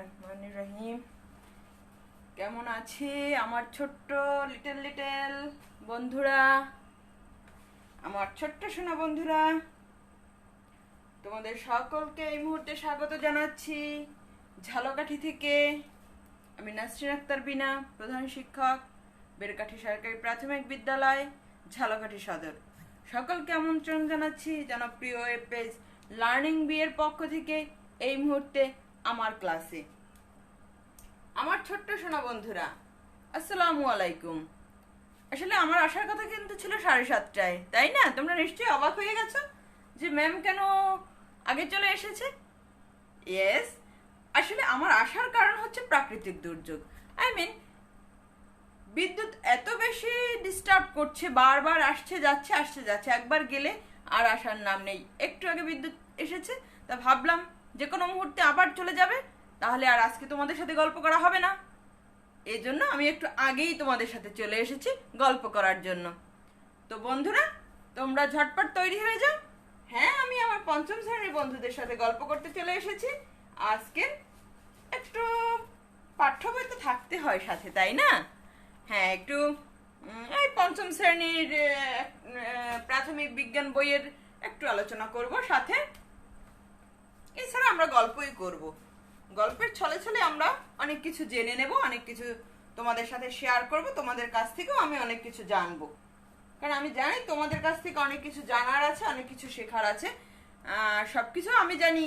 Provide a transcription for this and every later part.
বিসমিল্লাহিররহমানিররহিম। কেমন আছে আমার ছোট্ট লিটল বন্ধুরা, আমার ছোট্ট সোনা বন্ধুরা? তোমাদের সকলকে এই মুহূর্তে স্বাগত জানাচ্ছি ঝালকাঠি থেকে। আমি নাসরিন আক্তার বিনা, প্রধান শিক্ষক, বেরকাঠি সরকারি প্রাথমিক বিদ্যালয়, ঝালকাঠি সদর। সকলকে আমন্ত্রণ জানাচ্ছি জনপ্রিয় ওয়েব পেজ লার্নিং বি এর পক্ষ থেকে এই মুহূর্তে আমার ক্লাসে। আমার ছোট্ট সোনা বন্ধুরা, আসসালামু আলাইকুম। আসলে আমার আসার কথা কিন্তু ছিল 7:30টায়, তাই না? তোমরা নিশ্চয়ই অবাক হয়ে গেছো যে ম্যাম কেন আগে চলে এসেছে। ইয়েস, আসলে আমার আসার কারণ হচ্ছে প্রাকৃতিক দুর্যোগ। বিদ্যুৎ এত বেশি ডিস্টার্ব করছে, বারবার আসছে যাচ্ছে, একবার গেলে আর আসার নাম নেই। একটু আগে বিদ্যুৎ এসেছে, তা ভাবলাম যে কোনো মুহূর্তে আবার চলে যাবে, তাহলে আর আজকে তোমাদের সাথে গল্প করা হবে না। এই জন্য আমি একটু আগেই তোমাদের সাথে চলে এসেছি গল্প করার জন্য। তো বন্ধুরা, তোমরা ঝটপট তৈরি হয়ে যাও। হ্যাঁ, আমি আমার পঞ্চম শ্রেণীর বন্ধুদের সাথে গল্প করতে চলে এসেছি। আজকে একটু পাঠ্য বই তো থাকতে হয় সাথে, তাই না? হ্যাঁ, একটু এই পঞ্চম শ্রেণীর প্রাথমিক বিজ্ঞান বইয়ের একটু আলোচনা করব সাথে। এছাড়া আমরা গল্পই করব। গল্পের ছলে ছলে আমরা অনেক কিছু জেনে নেব, অনেক কিছু তোমাদের সাথে শেয়ার করব। তোমাদের কাছ থেকেও আমি অনেক কিছু জানবো, কারণ আমি জানি তোমাদের কাছ থেকে অনেক কিছু জানার আছে, অনেক কিছু শেখার আছে। সবকিছু আমি জানি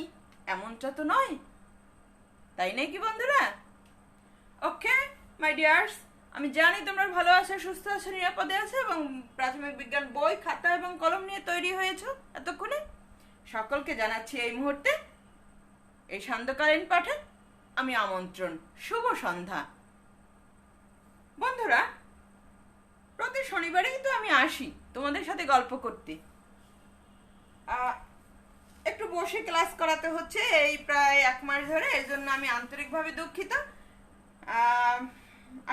এমনটা তো নয়, তাই নাকি বন্ধুরা? ওকে মাই ডিয়ার্স, আমি জানি তোমরা ভালো আছো, সুস্থ আছো, নিরাপদে আছো এবং প্রাথমিক বিজ্ঞান বই, খাতা এবং কলম নিয়ে তৈরি হয়েছো এতক্ষণে। সকলকে জানাচ্ছি এই মুহূর্তে এই সান্ধ্যকালীন পাঠে আমি আমন্ত্রণ। শুভ সন্ধ্যা বন্ধুরা। প্রতি শনিবারে কিন্তু আমি আসি তোমাদের সাথে গল্প করতে। একটু বসে ক্লাস করাতে হচ্ছে এই প্রায় 1 মাস ধরে, এই জন্য আমি আন্তরিকভাবে দুঃখিত।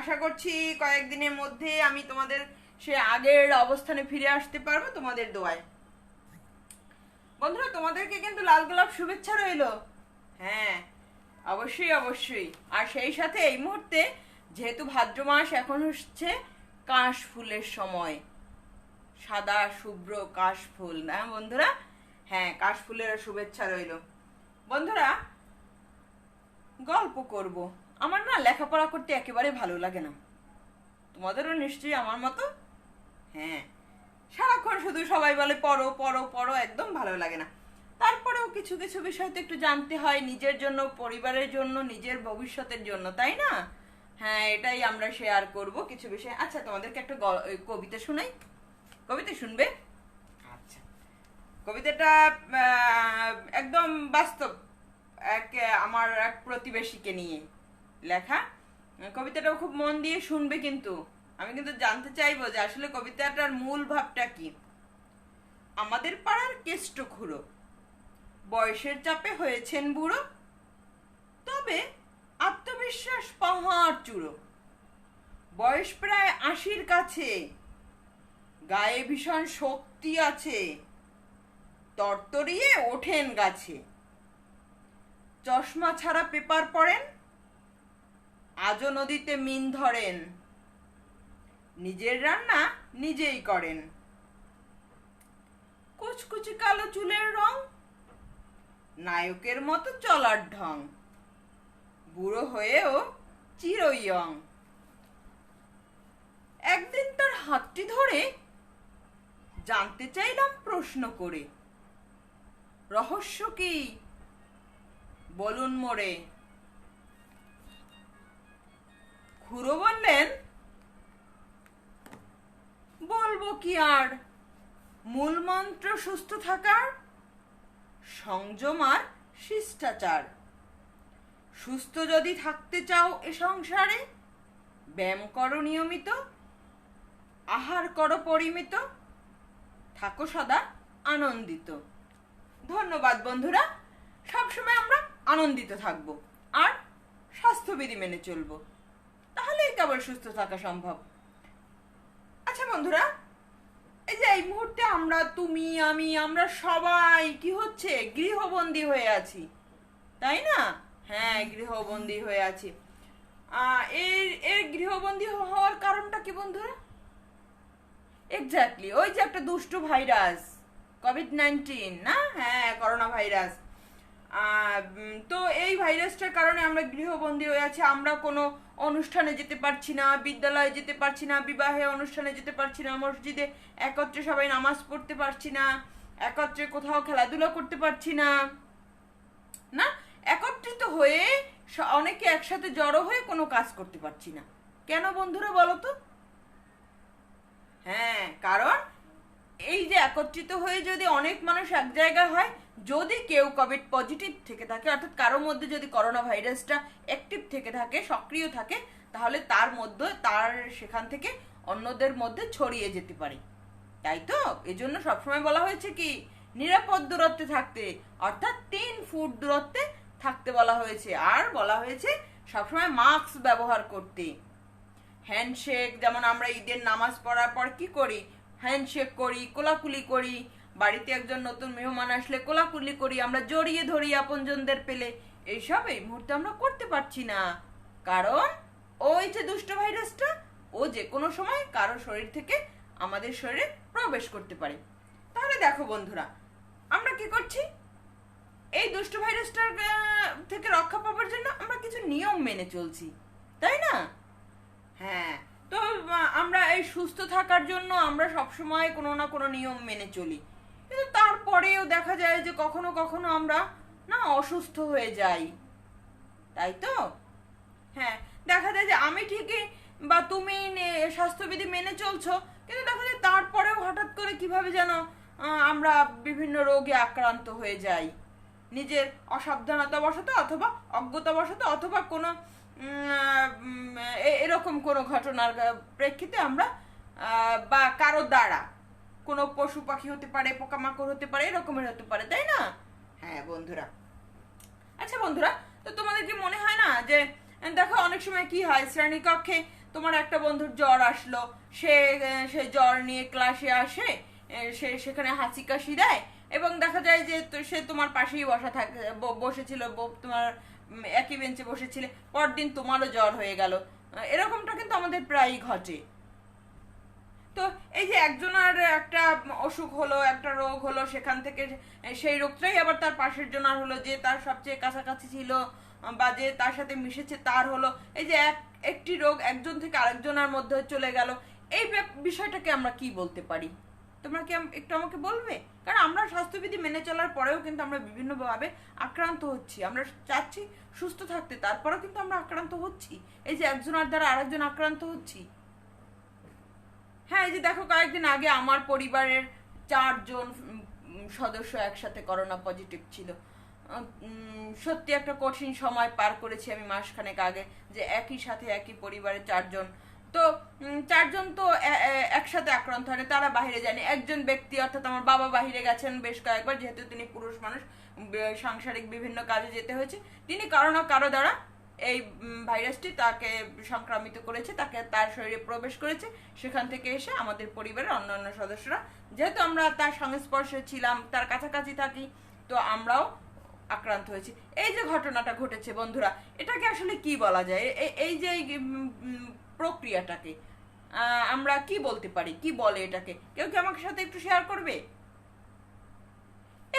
আশা করছি কয়েকদিনের মধ্যে আমি তোমাদের সে আগের অবস্থানে ফিরে আসতে পারবো তোমাদের দোয়ায়। বন্ধুরা, তোমাদেরকে কিন্তু লাল গোলাপ শুভেচ্ছা রইলো। হ্যাঁ, অবশ্যই অবশ্যই। আর সেই সাথে এই মুহূর্তে যেহেতু ভাদ্র মাস, এখন হচ্ছে কাশ ফুলের সময়, সাদা শুভ্র কাশ ফুল, না বন্ধুরা? হ্যাঁ, কাশ ফুলের শুভেচ্ছা রইলো। বন্ধুরা, গল্প করব। আমার না লেখাপড়া করতে একেবারে ভালো লাগে না, তোমাদেরও নিশ্চয়ই আমার মতো। হ্যাঁ, সারাক্ষণ শুধু সবাই বলে পড়ো পড়ো পড়ো, একদম ভালো লাগে না। তারপরেও কিছু কিছু বিষয় তো একটু জানতে হয়, নিজের জন্য, পরিবারের জন্য, নিজের ভবিষ্যতের জন্য, তাই না? হ্যাঁ, এটাই আমরা শেয়ার করব কিছু বিষয়। আচ্ছা, তোমাদেরকে একটা কবিতা শোনাই। কবিতা শুনবে? আচ্ছা, কবিতাটা একদম বাস্তব, আমার এক প্রতিবেশীকে নিয়ে লেখা। কবিতাটাও খুব মন দিয়ে শুনবে, কিন্তু আমি কিন্তু জানতে চাইবো যে আসলে কবিতাটার মূল ভাবটা কি। আমাদের পাড়ার কেষ্ট খুড়ো বয়সের চাপে হয়েছেন বুড়ো, তবে আত্মবিশ্বাস পাহাড় চূড়ো। বয়স প্রায় 80-র কাছে, গায়ে ভীষণ শক্তি আছে, তরতরিয়ে ওঠেন গাছে। চশমা ছাড়া পেপার পড়েন, আজও নদীতে মিন ধরেন, নিজের রান্না নিজেই করেন। কুচকুচি কালো চুলের রং, নায়কের মতো চলার ঢং, বুড়ো হয়েও চিরইয়ং। একদিন তার হাতটি ধরে জানতে চাইলাম প্রশ্ন করে, রহস্য কি বলুন মোরে। খুড়ো বললেন, বলবো কি আর, মূল মন্ত্র সুস্থ থাকার, সংযম আর শিষ্টাচার। সুস্থ যদি থাকতে চাও এ সংসারে, ব্যায়াম করো নিয়মিত, আহার করো পরিমিত, থাকো সদা আনন্দিত। ধন্যবাদ বন্ধুরা। সবসময় আমরা আনন্দিত থাকবো আর স্বাস্থ্যবিধি মেনে চলবো, তাহলেই কেবল সুস্থ থাকা সম্ভব। আচ্ছা বন্ধুরা, এই যে এই মুহূর্তে আমরা, তুমি, আমি, আমরা সবাই কি হচ্ছে, গৃহবন্দী হয়ে আছি, তাই না? হ্যাঁ, গৃহবন্দী হয়ে আছি। এর এর গৃহবন্দী হওয়ার কারণটা কি বন্ধুরা? এক্স্যাক্টলি ওই যে একটা দুষ্টু ভাইরাস, কোভিড-19 না, হ্যাঁ করোনা ভাইরাস। তো এই ভাইরাসটার কারণে আমরা গৃহবন্দী হয়ে আছি। আমরা কোনো অনুষ্ঠানে যেতে পারছি না, বিদ্যালয়ে যেতে পারছি না, বিবাহে অনুষ্ঠানে যেতে পারছি না, মসজিদে একত্রে সবাই নামাজ পড়তে পারছি না, একত্রে কোথাও খেলাধুলা করতে পারছি না, না একত্রিত হয়ে অনেকে একসাথে জড়ো হয়ে কোনো কাজ করতে পারছি না। কেন বন্ধুরা বলো তো? হ্যাঁ, কারণ এই যে একত্রিত হয়ে যদি অনেক মানুষ এক জায়গায় হয়, যদি কেউ কোভিড পজিটিভ থেকে থাকে, অর্থাৎ কারোর মধ্যে যদি করোনা ভাইরাসটা অ্যাক্টিভ থেকে থাকে, সক্রিয় থাকে, তাহলে তার সেখান থেকে অন্যদের মধ্যে ছড়িয়ে যেতে পারে। তাই তো এজন্য সবসময় বলা হয়েছে কি, নিরাপদ দূরত্বে থাকতে, অর্থাৎ 3 ফুট দূরত্বে থাকতে বলা হয়েছে। আর বলা হয়েছে সবসময় মাস্ক ব্যবহার করতে। হ্যান্ডশেক, যেমন আমরা ঈদের নামাজ পড়ার পর কি করি, হ্যান্ডশেক করি, কোলাকুলি করি, বাড়িতে একজন নতুন মেহমান আসলে কোলাকুলি করি, আমরা জড়িয়ে ধরি আপনজনদের পেলে। এইসব এই মুহূর্তে আমরা করতে পারছি না, কারণ ওই যে দুষ্ট ভাইরাসটা ও যে কোনো সময় কারো শরীর থেকে আমাদের শরীরে প্রবেশ করতে পারে। তাহলে দেখো বন্ধুরা, আমরা কি করছি, এই দুষ্ট ভাইরাসটার থেকে রক্ষা পাওয়ার জন্য আমরা কিছু নিয়ম মেনে চলছি, তাই না? হ্যাঁ, তো আমরা এই সুস্থ থাকার জন্য আমরা সবসময় কোনো না কোনো নিয়ম মেনে চলি, কিন্তু তারপরেও দেখা যায় যে কখনো কখনো আমরা না অসুস্থ হয়ে যাই, তাই তো? হ্যাঁ, দেখা যায় যে আমি ঠিকই বা তুমি স্বাস্থ্যবিধি মেনে চলছো, কিন্তু দেখা যায় তারপরেও হঠাৎ করে কিভাবে যেন আমরা বিভিন্ন রোগে আক্রান্ত হয়ে যাই, নিজের অসাবধানতাবশত অথবা অজ্ঞতাবশত অথবা কোনো এরকম কোনো ঘটনার প্রেক্ষিতে আমরা বা কারো দ্বারা, কোনো পশু পাখি হতে পারে, পোকামাকড় হতে পারে, এরকমের হতে পারে, তাই না? হ্যাঁ বন্ধুরা, আচ্ছা বন্ধুরা, তো তোমাদের কি মনে হয় না যে দেখো অনেক সময় কি হয়, শ্রেণীকক্ষে তোমার একটা বন্ধুর জ্বর আসলো, সে জ্বর নিয়ে ক্লাসে আসে, সেখানে হাঁচি কাশি দেয়, এবং দেখা যায় যে সে তোমার পাশেই বসেছিল, তোমার একই বেঞ্চে বসেছিলে, পরদিন তোমারও জ্বর হয়ে গেল। এরকমটা কিন্তু আমাদের প্রায়ই ঘটে। তো এই যে একজনের একটা অসুখ হলো, একটা রোগ হলো, সেখান থেকে সেই রোগটাই আবার তার পাশের জনের হলো, যে তার সবচেয়ে কাছাকাছি ছিল বা যে তার সাথে মিশেছে তার হলো, এই যে একটি রোগ একজন থেকে আরেকজনের মধ্যে চলে গেল। এই বিষয়টাকে আমরা কি বলতে পারি, তোমরা কি একটু আমাকে বলবে? কারণ আমরা স্বাস্থ্যবিধি মেনে চলার পরেও কিন্তু আমরা বিভিন্নভাবে আক্রান্ত হচ্ছি। আমরা চাচ্ছি সুস্থ থাকতে, তারপরেও কিন্তু আমরা আক্রান্ত হচ্ছি, এই যে একজনের দ্বারা আরেকজন আক্রান্ত হচ্ছি। হ্যাঁ, এই যে দেখো কয়েকদিন আগে আমার পরিবারের 4 জন সদস্য একসাথে করোনা পজিটিভ ছিল। সত্যি একটা কঠিন সময় পার করেছি আমি মাসখানেক আগে, যে একই সাথে একই পরিবারের 4 জন, তো 4 জন তো একসাথে আক্রান্ত হয়নি, তারা বাহিরে যায়নি। একজন ব্যক্তি, অর্থাৎ আমার বাবা বাহিরে গেছেন বেশ কয়েকবার, যেহেতু তিনি পুরুষ মানুষ, সাংসারিক বিভিন্ন কাজে যেতে হয়েছে, তিনি কারো না কারো দ্বারা এই ভাইরাসটি তাকে সংক্রামিত করেছে, তার শরীরে প্রবেশ করেছে। সেখান থেকে এসে আমাদের পরিবারের অন্যান্য সদস্যরা, যেহেতু আমরা তার সংস্পর্শে ছিলাম, তার কাছাকাছি থাকি, তো আমরাও আক্রান্ত হয়েছি। এই যে ঘটনাটা ঘটেছে বন্ধুরা, এটাকে আসলে কি বলা যায়, এই যে প্রক্রিয়াটাকে আমরা কি বলতে পারি, কি বলে এটাকে? কেউ কি আমার সাথে একটু শেয়ার করবে?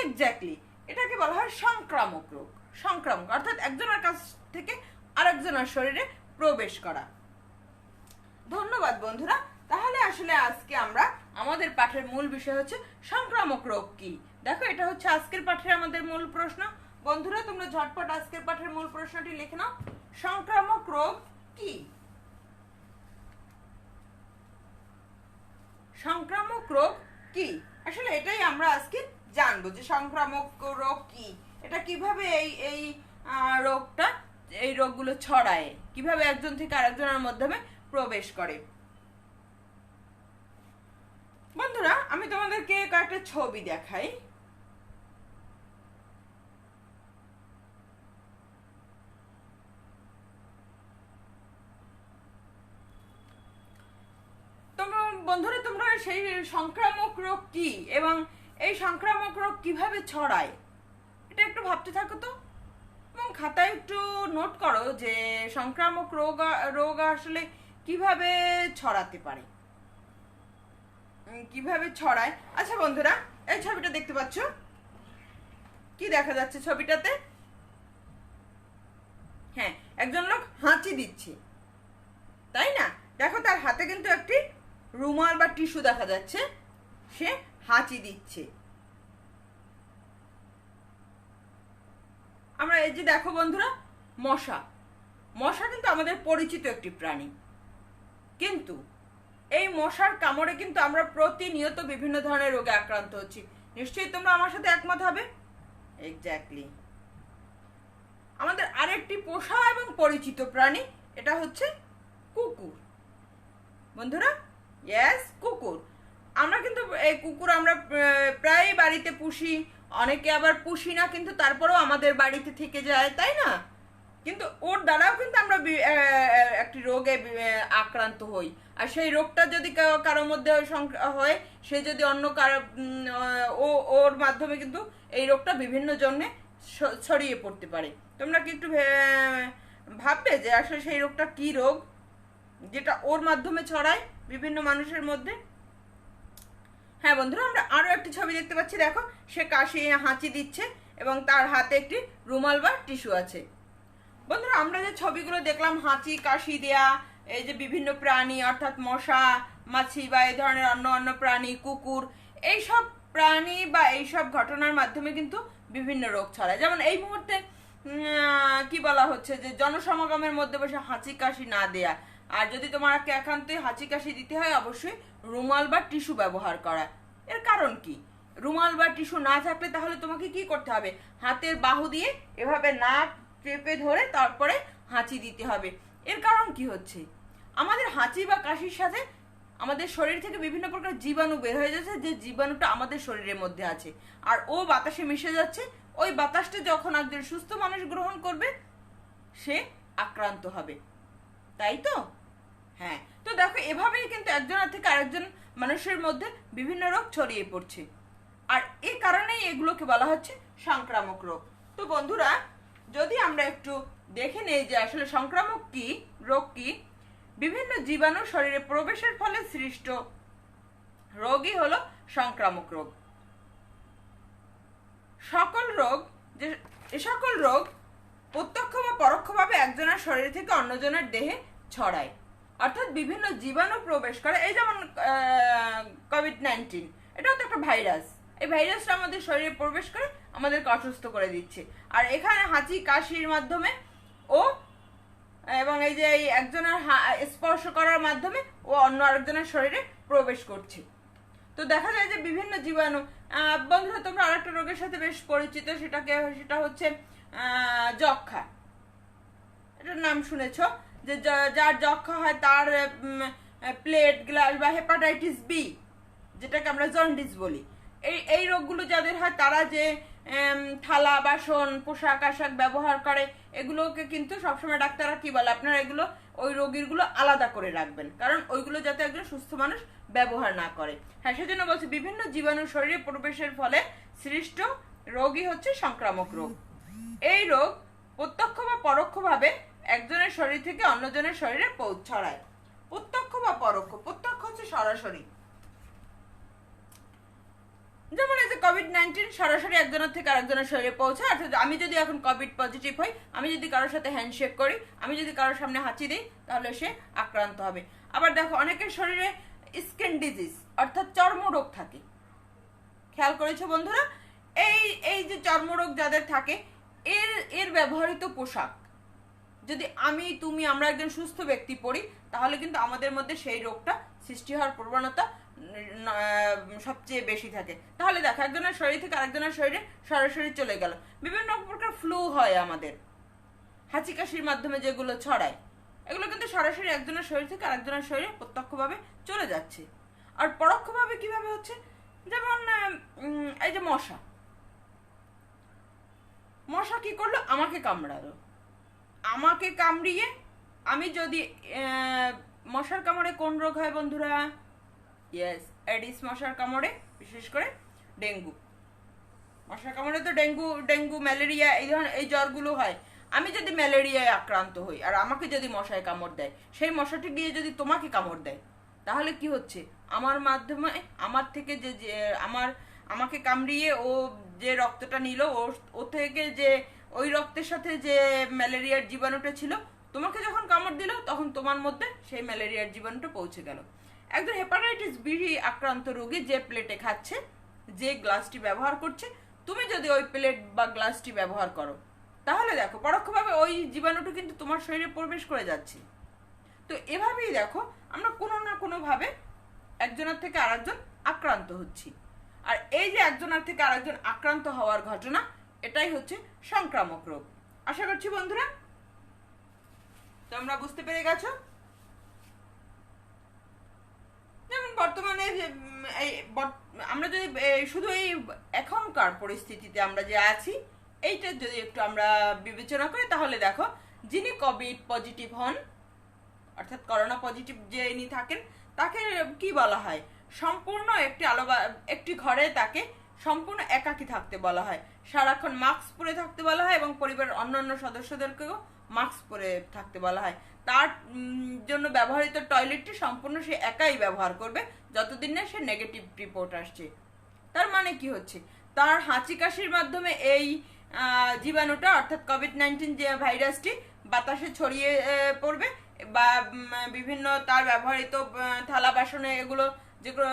এক্স্যাক্টলি, এটাকে বলা হয় সংক্রামক রোগ। সংক্রামক অর্থাৎ একজনের কাছ থেকে আরেকজনের শরীরে প্রবেশ করা। ধন্যবাদ বন্ধুরা। তাহলে আসলে আজকে আমরা আমাদের পাঠের মূল বিষয় হচ্ছে সংক্রামক রোগ কি। দেখো, এটা হচ্ছে আজকের পাঠের আমাদের মূল প্রশ্ন। বন্ধুরা, তোমরা ঝটপট আজকের পাঠের মূল প্রশ্নটি লিখে নাও, সংক্রামক রোগ কি? সংক্রামক রোগ কি? আসলে এটাই আমরা আজকে জানবো, যে সংক্রামক রোগ কি, এটা কিভাবে এই রোগটা, এই রোগগুলো ছড়ায়, কিভাবে একজন থেকে আরেকজনের মাধ্যমে প্রবেশ করে। বন্ধুরা, আমি তোমাদেরকে কয়েকটা ছবি দেখাই। বন্ধুরা, তোমরা সেই সংক্রামক রোগ কি এবং এই সংক্রামক রোগ কিভাবে ছড়ায়, এটা একটু ভাবতে থাকো তো। এবং খাতায় একটু নোট করো যে সংক্রামক রোগ আসলে কিভাবে ছড়াতে পারে, কিভাবে ছড়ায়। আচ্ছা বন্ধুরা, এই ছবিটা দেখতে পাচ্ছ, কি দেখা যাচ্ছে ছবিটাতে? হ্যাঁ, একজন লোক হাঁচি দিচ্ছে, তাই না? দেখো তার হাতে কিন্তু একটি রুমাল বা টিস্যু দেখা যাচ্ছে, সে হাঁচি দিচ্ছে। আমরা এই যে দেখো বন্ধুরা, মশা মশা কিন্তু আমাদের পরিচিত একটি প্রাণী, কিন্তু এই মশার কামড়ে কিন্তু আমরা প্রতিনিয়ত বিভিন্ন ধরনের রোগে আক্রান্ত হচ্ছি। নিশ্চয়ই তোমরা আমার সাথে একমত হবে। এক্স্যাক্টলি। আমাদের আরেকটি পোষা এবং পরিচিত প্রাণী, এটা হচ্ছে কুকুর। বন্ধুরা, ইয়েস, কুকুর। আমরা কিন্তু এই কুকুর আমরা প্রায় বাড়িতে পুষি, অনেকে আবার পুষি না, কিন্তু তারপরেও আমাদের বাড়িতে থেকে যায়, তাই না? কিন্তু ওর দ্বারাও কিন্তু আমরা একটি রোগে আক্রান্ত হই। আর সেই রোগটা যদি কারোর মধ্যে হয়, সে যদি অন্য কারো ওর মাধ্যমে কিন্তু এই রোগটা বিভিন্ন জনে ছড়িয়ে পড়তে পারে। তোমরা কি একটু ভাববে যে আসলে সেই রোগটা কি রোগ যেটা ওর মাধ্যমে ছড়ায় বিভিন্ন মানুষের মধ্যে? হ্যাঁ বন্ধুরা, আমরা আরো একটি ছবি দেখতে পাচ্ছি। দেখো, সে কাশি হাঁচি দিচ্ছে এবং তার হাতে একটি রুমাল বা টিস্যু আছে। বন্ধুরা, আমরা যে ছবিগুলো দেখলাম, হাঁচি কাশি দেয়া, এই যে বিভিন্ন প্রাণী অর্থাৎ মশা মাছি বা এই ধরনের অন্য অন্য প্রাণী, কুকুর, এইসব প্রাণী বা এইসব ঘটনার মাধ্যমে কিন্তু বিভিন্ন রোগ ছড়ায়। যেমন এই মুহূর্তে কি বলা হচ্ছে যে জনসমাগমের মধ্যে বসে হাঁচি কাশি না দেয়া, আর যদি তোমাকে একান্তই হাঁচি কাশি দিতে হয়, অবশ্যই রুমাল বা টিস্যু ব্যবহার করা। এর কারণ কি? রুমাল বা টিস্যু না থাকলে তাহলে তোমাকে কি করতে হবে? হাতের বাহু দিয়ে এভাবে নাক চেপে ধরে তারপরে হাঁচি দিতে হবে। এর কারণ কি হচ্ছে? আমাদের হাঁচি বা কাশির সাথে আমাদের শরীর থেকে বিভিন্ন প্রকার জীবাণু বের হয়ে যাচ্ছে, যে জীবাণুটা আমাদের শরীরের মধ্যে আছে, আর ও বাতাসে মিশে যাচ্ছে। ওই বাতাসটা যখন একজন সুস্থ মানুষ গ্রহণ করবে, সে আক্রান্ত হবে, তাই তো? হ্যাঁ, তো দেখো, এভাবেই কিন্তু একজনের থেকে আরেকজন মানুষের মধ্যে বিভিন্ন রোগ ছড়িয়ে পড়ছে, আর এই কারণেই এগুলোকে বলা হচ্ছে সংক্রামক রোগ। তো বন্ধুরা, যদি আমরা একটু দেখে নেই যে আসলে সংক্রামক কি, রোগ কি, বিভিন্ন জীবাণু শরীরে প্রবেশের ফলে সৃষ্ট রোগই হলো সংক্রামক রোগ। এ সকল রোগ প্রত্যক্ষ বা পরোক্ষভাবে একজনের শরীর থেকে অন্যজনের দেহে ছড়ায়, অর্থাৎ বিভিন্ন জীবাণু প্রবেশ করে। এই যেমন কোভিড-19, এটাও তো একটা ভাইরাস। এই ভাইরাসটা আমাদের শরীরে প্রবেশ করে আমাদেরকে অসুস্থ করে দিচ্ছে, আর এখানে হাঁচি কাশির মাধ্যমে ও এবং এই যে একজনের স্পর্শ করার মাধ্যমে ও অন্য আরেকজনের শরীরে প্রবেশ করছে। তো দেখা যায় যে বিভিন্ন জীবাণু। বন্ধুরা, তোমরা আরেকটা রোগের সাথে বেশ পরিচিত, সেটা হচ্ছে যক্ষা। এটার নাম শুনেছ, যে যার যক্ষা হয় তার প্লেট গ্লাস বা হেপাটাইটিস বি, যেটাকে আমরা জন্ডিস বলি, এই রোগগুলো যাদের হয় তারা যে থালা বাসন পোশাক আশাক ব্যবহার করে, এগুলোকে কিন্তু সবসময় ডাক্তাররা কি বলে, আপনারা এগুলো ওই রোগীরগুলো আলাদা করে রাখবেন, কারণ ওইগুলো যাতে একজন সুস্থ মানুষ ব্যবহার না করে। হ্যাঁ, সেজন্য বলছি বিভিন্ন জীবাণু শরীরে প্রবেশের ফলে সৃষ্ট রোগই হচ্ছে সংক্রামক রোগ। এই রোগ প্রত্যক্ষ বা পরোক্ষভাবে একজনের শরীর থেকে অন্যজনের শরীরে ছড়ায়। প্রত্যক্ষ বা পরোক্ষ। প্রত্যক্ষ হচ্ছে সরাসরি, যেমন এই যে কোভিড-19 সরাসরি একজনের থেকে আরেকজনের শরীরে পৌঁছায়। অর্থাৎ আমি যদি এখন কোভিড পজিটিভ হই, আমি যদি কারোর সাথে হ্যান্ডশেক করি, আমি যদি কারোর সামনে হাঁচি দিই, তাহলে সে আক্রান্ত হবে। আবার দেখো, অনেকের শরীরে স্কিন ডিজিজ অর্থাৎ চর্মরোগ থাকে। খেয়াল করেছো বন্ধুরা? এই যে চর্মরোগ যাদের থাকে, এর ব্যবহৃত পোশাক যদি আমি তুমি আমরা একজন সুস্থ ব্যক্তি পড়ি, তাহলে কিন্তু আমাদের মধ্যে সেই রোগটা সৃষ্টি হওয়ার প্রবণতা সবচেয়ে বেশি থাকে। তাহলে দেখো, একজনের শরীর থেকে আরেকজনের শরীরে সরাসরি চলে গেল। বিভিন্ন প্রকার ফ্লু হয় আমাদের হাঁচি কাশির মাধ্যমে, যেগুলো ছড়ায়, এগুলো কিন্তু সরাসরি একজনের শরীর থেকে আরেকজনের শরীরে প্রত্যক্ষভাবে চলে যাচ্ছে। আর পরোক্ষভাবে কিভাবে হচ্ছে? যেমন এই যে মশা কি করলো? আমাকে কামড়ালো। আমাকে কামড়িয়ে আমি যদি মশার কামড়ে কোন রোগ হয় বন্ধুরা? ইয়েস, এডিস মশার কামড়ে বিশেষ করে ডেঙ্গু। মশার কামড়ে তো ডেঙ্গু ডেঙ্গু ম্যালেরিয়া এই ধরনের এই জ্বরগুলো হয়। আমি যদি ম্যালেরিয়ায় আক্রান্ত হই আর আমাকে যদি মশায় কামড় দেয়, সেই মশাটি গিয়ে যদি তোমাকে কামড় দেয়, তাহলে কি হচ্ছে? আমার মাধ্যমে আমার থেকে যে যে আমার আমাকে কামড়িয়ে ও যে রক্তটা নিল, ও থেকে যে ওই রক্তের সাথে যে ম্যালেরিয়ার জীবাণুটা ছিল, তোমাকে যখন কামড় দিল তখন তোমার মধ্যে সেই ম্যালেরিয়ার জীবাণুটা পৌঁছে গেল। একজন হেপাটাইটিস বি আক্রান্ত রোগী যে প্লেটে খাচ্ছে, যে গ্লাসটি ব্যবহার করছে, তুমি যদি ওই প্লেট বা গ্লাসটি ব্যবহার করো, তাহলে দেখো পরোক্ষভাবে ওই জীবাণুটা কিন্তু তোমার শরীরে প্রবেশ করে যাচ্ছে। তো এভাবেই দেখো আমরা কোনো না কোনোভাবে একজনের থেকে আরেকজন আক্রান্ত হচ্ছি। আর এই যে একজনের থেকে আরেকজন আক্রান্ত হওয়ার ঘটনা, এটাই হচ্ছে সংক্রামক রোগ। আশা করছি বন্ধুরা তোমরা বুঝতে পেরে গেছো। যেমন বর্তমানে আমরা যদি শুধু এই এখনকার পরিস্থিতিতে আমরা যে আছি, এইটা যদি একটু আমরা বিবেচনা করি, তাহলে দেখো যিনি কোভিড পজিটিভ হন, অর্থাৎ করোনা পজিটিভ যিনি থাকেন, তাকে কি বলা হয়? সম্পূর্ণ একটি ঘরে তাকে সম্পূর্ণ একাকী থাকতে বলা হয়, সারাক্ষণ মাস্ক পরে থাকতে বলা হয় এবং পরিবারের অন্যান্য সদস্যদেরকেও মাস্ক পরে থাকতে বলা হয়। তার জন্য ব্যবহৃত টয়লেটটি সম্পূর্ণ সে একাই ব্যবহার করবে যতদিন না সে নেগেটিভ রিপোর্ট আসছে। তার মানে কি হচ্ছে? তার হাঁচি কাশির মাধ্যমে এই জীবাণুটা অর্থাৎ কোভিড-19 যে ভাইরাসটি বাতাসে ছড়িয়ে পড়বে, বা বিভিন্ন তার ব্যবহৃত থালা বাসনে এগুলো যেগুলো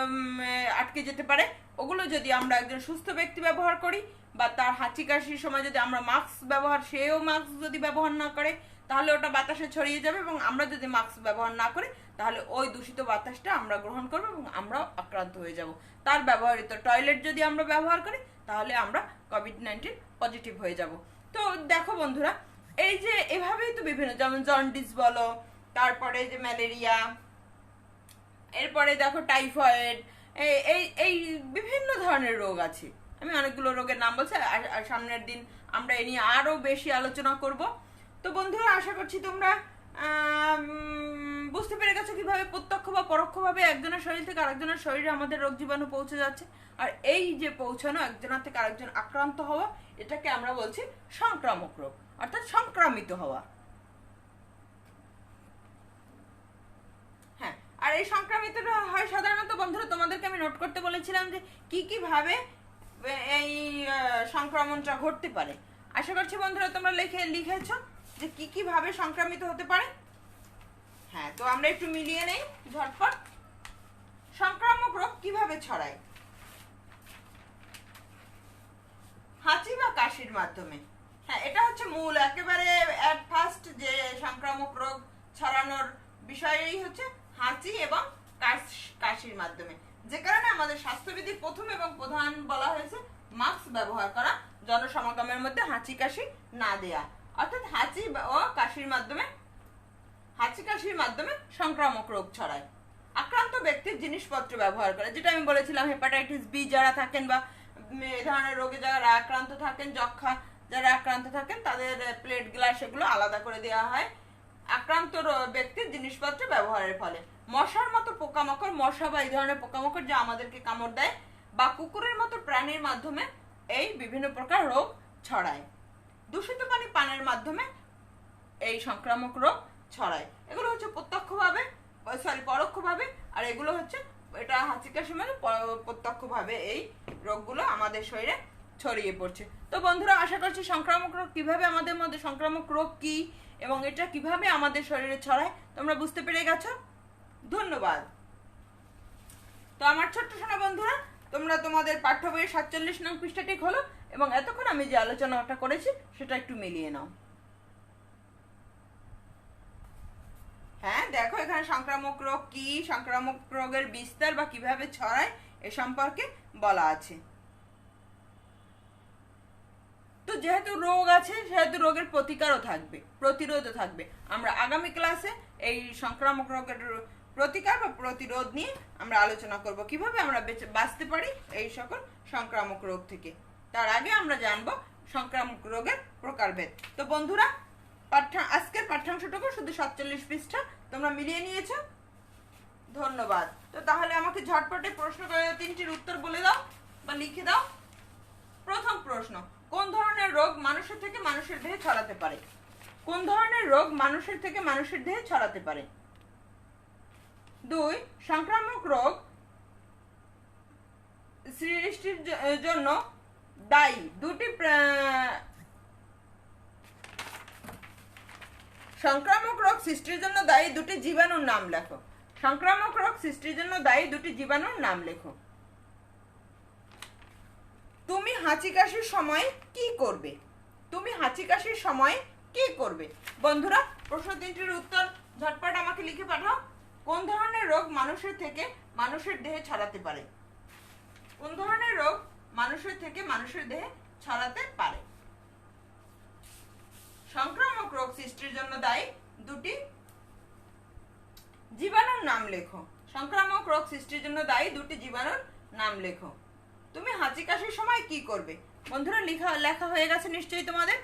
আটকে যেতে পারে, ওগুলো যদি আমরা একজন সুস্থ ব্যক্তি ব্যবহার করি, বা তার হাঁচি কাশির সময় যদি আমরা সেও মাস্ক যদি ব্যবহার না করে, তাহলে ওটা বাতাসে ছড়িয়ে যাবে, এবং আমরা যদি মাস্ক ব্যবহার না করি তাহলে ওই দূষিত বাতাসটা আমরা গ্রহণ করবো এবং আমরাও আক্রান্ত হয়ে যাব। তার ব্যবহৃত টয়লেট যদি আমরা ব্যবহার করি, তাহলে আমরা কোভিড-19 পজিটিভ হয়ে যাব। তো দেখো বন্ধুরা, এই যে এভাবেই তো বিভিন্ন, যেমন জন্ডিস বলো, তারপরে যে ম্যালেরিয়া, এরপরে দেখো টাইফয়েড, এই এই বিভিন্ন ধরনের রোগ আছে। আমি অনেকগুলো রোগের নাম বলছি, আর সামনের দিন আমরা এ নিয়ে আরো বেশি আলোচনা করব। তো বন্ধুরা, আশা করছি তোমরা বুঝতে পেরে গেছো কিভাবে প্রত্যক্ষ বা পরোক্ষভাবে একজনের শরীর থেকে আরেকজনের শরীরে আমাদের রোগ জীবাণু পৌঁছে যাচ্ছে। আর এই যে পৌঁছানো, একজনের থেকে আরেকজন আক্রান্ত হওয়া, এটাকে আমরা বলছি সংক্রামক রোগ, অর্থাৎ সংক্রামিত হওয়া। হ্যাঁ, আর এই সংক্রামিতটা হয় সাধারণত বন্ধুরা, তোমাদেরকে আমি নোট করতে বলেছিলাম যে কি কি ভাবে এই সংক্রমণটা ঘটতে পারে। আশা করছি বন্ধুরা তোমরা লিখেছো যে কি কি ভাবে সংক্রামিত হতে পারে। হ্যাঁ, তো আমরা একটু মিলিয়ে নেই ঝটপট। সংক্রামক রোগ কিভাবে ছড়ায়? হাঁচি বা কাশির মাধ্যমে। হ্যাঁ, এটা হচ্ছে মূল একেবারে এট ফার্স্ট যে সংক্রামক রোগ ছড়ানোর বিষয়ই হচ্ছে হাঁচি এবং কাশির মাধ্যমে, যে কারণে আমাদের স্বাস্থ্যবিধি প্রথম এবং প্রধান বলা হয়েছে মাস্ক ব্যবহার করা, জনসমাগমের মধ্যে হাঁচি কাশি না দেয়া, অর্থাৎ হাঁচি ও কাশির মাধ্যমে সংক্রামক রোগ ছড়ায়। আক্রান্ত ব্যক্তির জিনিসপত্র ব্যবহার করে, যেটা আমি বলেছিলাম, হেপাটাইটিস বি যারা থাকেন বা এই ধরনের রোগে যারা আক্রান্ত থাকেন, যক্ষা যারা আক্রান্ত থাকেন, তাদের প্লেট গ্লাস এগুলো আলাদা করে দেওয়া হয় আক্রান্ত ব্যক্তির জিনিসপত্র ব্যবহারের ফলে। মশার মতো পোকামাকড়, মশা বা এই ধরনের পোকামাকড় যা আমাদেরকে কামড় দেয়, বা কুকুরের মতো প্রাণীর মাধ্যমে এই বিভিন্ন প্রকার রোগ ছড়ায়। দূষিত পানি পানের মাধ্যমে এই সংক্রামক রোগ ছড়ায়। এগুলো হচ্ছে পরোক্ষভাবে, আর এগুলো হচ্ছে এটা হাঁচি কাশির মানে প্রত্যক্ষভাবে এই রোগগুলো আমাদের শরীরে ছড়িয়ে পড়ছে। তো বন্ধুরা, আশা করছি সংক্রামক রোগ কিভাবে আমাদের মধ্যে, সংক্রামক রোগ কি এবং এটা কিভাবে আমাদের শরীরে ছড়ায় তোমরা বুঝতে পেরে গেছো। ধন্যবাদ। তো আমার ছোট্ট সোনা বন্ধুরা, তোমরা তোমাদের পাঠ্য বইয়ের 47 নং পৃষ্ঠাটি খোলো এবং এতক্ষণ আমি যে আলোচনাটা করেছি সেটা একটু মিলিয়ে নাও। হ্যাঁ, দেখো এখানে সংক্রামক রোগ কি, সংক্রামক রোগের বিস্তার বা কিভাবে ছড়ায় এ সম্পর্কে বলা আছে। তো যেহেতু রোগ আছে, সেহেতু রোগের প্রতিকারও থাকবে, প্রতিরোধও থাকবে। আমরা আগামী ক্লাসে এই সংক্রামক রোগের প্রতিকার বা প্রতিরোধ নিয়ে আমরা আলোচনা করব, কিভাবে আমরা বাঁচতে পারি এই সকল সংক্রামক রোগ থেকে। তার আগে আমরা জানবো সংক্রামক রোগের প্রকারভেদ। তো বন্ধুরা, আজকের পাঠ্যাংশটুকু শুধু 47 পৃষ্ঠা তোমরা মিলিয়ে নিয়েছো। ধন্যবাদ। তো তাহলে আমাকে ঝটপটে প্রশ্ন 3টির উত্তর বলে দাও বা লিখে দাও। প্রথম প্রশ্ন, কোন ধরনের রোগ মানুষের থেকে মানুষের দেহে ছড়াতে পারে? কোন ধরনের রোগ মানুষের থেকে মানুষের দেহে ছড়াতে পারে? 2, সংক্রামক রোগ সৃষ্টির জন্য দায়ী দুটি সংক্রামক রোগ সৃষ্টির জন্য দায়ী দুটি জীবাণুর নাম লেখো। সংক্রামক রোগ সৃষ্টির জন্য দায়ী দুটি জীবাণুর নাম লেখো। তুমি হাঁচি কাশির সময় কি করবে? তুমি হাঁচি কাশির সময় কি করবে? বন্ধুরা, প্রশ্ন তিনটির উত্তর ঝটপট আমাকে লিখে পাঠাও। কোন ধরনের রোগ মানুষের থেকে মানুষের দেহে ছড়াতে পারে? কোন ধরনের রোগ মানুষের থেকে মানুষের দেহে ছড়াতে পারে? সংক্রামক রোগ সৃষ্টির জন্য দায়ী দুটি জীবাণুর নাম লেখো। সংক্রামক রোগ সৃষ্টির জন্য দায়ী দুটি জীবাণুর নাম লেখো। তুমি হাঁচি কাশির সময় কি করবে? বন্ধুরা, লেখা হয়ে গেছে নিশ্চয়ই তোমাদের?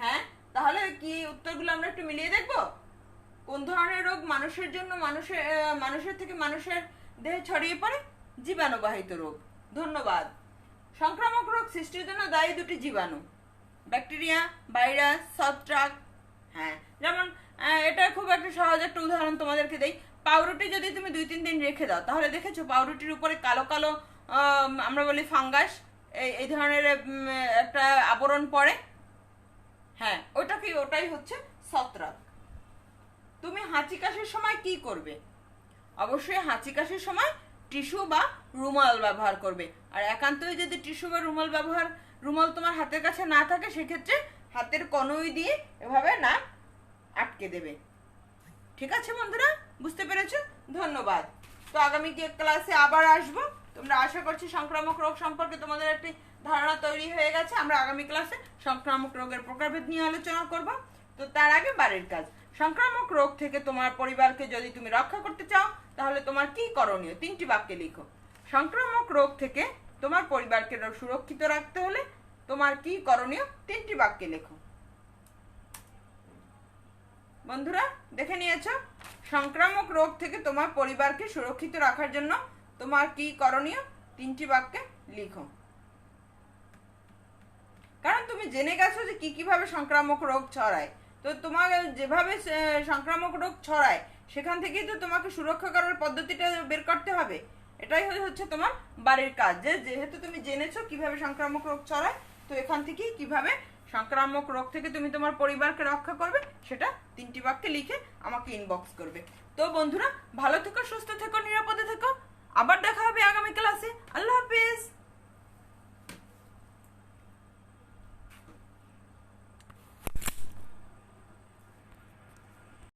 হ্যাঁ, তাহলে কি উত্তরগুলো আমরা একটু মিলিয়ে দেখব। কোন ধরনের রোগ মানুষের জন্য মানুষের থেকে মানুষের দেহে ছড়িয়ে পড়ে? জীবাণুবাহিত রোগ। ধন্যবাদ। সংক্রামক রোগ সৃষ্টির জন্য দায়ী দুটি জীবাণু, ব্যাকটেরিয়া, ভাইরাস, ছত্রাক। হ্যাঁ, যেমন এটা খুব একটা সহজ একটা উদাহরণ তোমাদেরকে দেই। পাউরুটি যদি তুমি 2-3 দিন রেখে দাও, তাহলে দেখেছো পাউরুটির উপরে কালো কালো আমরা বলি ফাঙ্গাস, এই ধরনের একটা আবরণ পড়ে। হ্যাঁ, ওটাই হচ্ছে ছত্রাক। তুমি হাঁচি কাশির সময় কি করবে? অবশ্যই হাঁচি কাশির সময় টিস্যু বা রুমাল ব্যবহার করবে। আর একান্তই যদি টিস্যু বা রুমাল তোমার হাতের কাছে না থাকে, সেক্ষেত্রে হাতের কনুই দিয়ে এভাবে নাক আটকে দেবে। ঠিক আছে বন্ধুরা, বুঝতে পেরেছো? ধন্যবাদ। তো আগামী ক্লাসে আবার আসবো। তোমরা আশা করছি সংক্রামক রোগ সম্পর্কে তোমাদের একটি ধারণা তৈরি হয়ে গেছে। আমরা আগামী ক্লাসে সংক্রামক রোগের প্রকারভেদ নিয়ে আলোচনা করব। তো তার আগে বাড়ির কাজ। সংক্রামক রোগ থেকে তোমার পরিবারকে যদি তুমি রক্ষা করতে চাও, তাহলে তোমার কি করণীয়? 3টি বাক্যে লিখো। সংক্রামক রোগ থেকে তোমার পরিবারকে সুরক্ষিত রাখতে হলে তোমার কি করণীয়? 3টি বাক্যে লেখো। বন্ধুরা, দেখে নিয়েছো? সংক্রামক রোগ থেকে তোমার পরিবারকে সুরক্ষিত রাখার জন্য তোমার কি করণীয়? 3টি বাক্যে লিখো। কারণ তুমি জেনে গেছো যে কিভাবে সংক্রামক রোগ ছড়ায়। তো তোমার যেভাবে সংক্রামক রোগ ছড়ায়, সেখান থেকেই তো তোমাকে রক্ষা করার পদ্ধতিটা বের করতে হবে। এটাই হচ্ছে তোমার বাড়ির কাজ। যেহেতু তুমি জেনেছো কিভাবে সংক্রামক রোগ ছড়ায়, তো এখান থেকেই কিভাবে সংক্রামক রোগ থেকে তুমি তোমার পরিবারকে রক্ষা করবে, সেটা 3টি বাক্যে লিখে আমাকে ইনবক্স করবে। তো বন্ধুরা, ভালো থেকো, সুস্থ থেকো, নিরাপদে থেকো। আবার দেখা হবে আগামী ক্লাসে। আল্লাহ হাফেজ।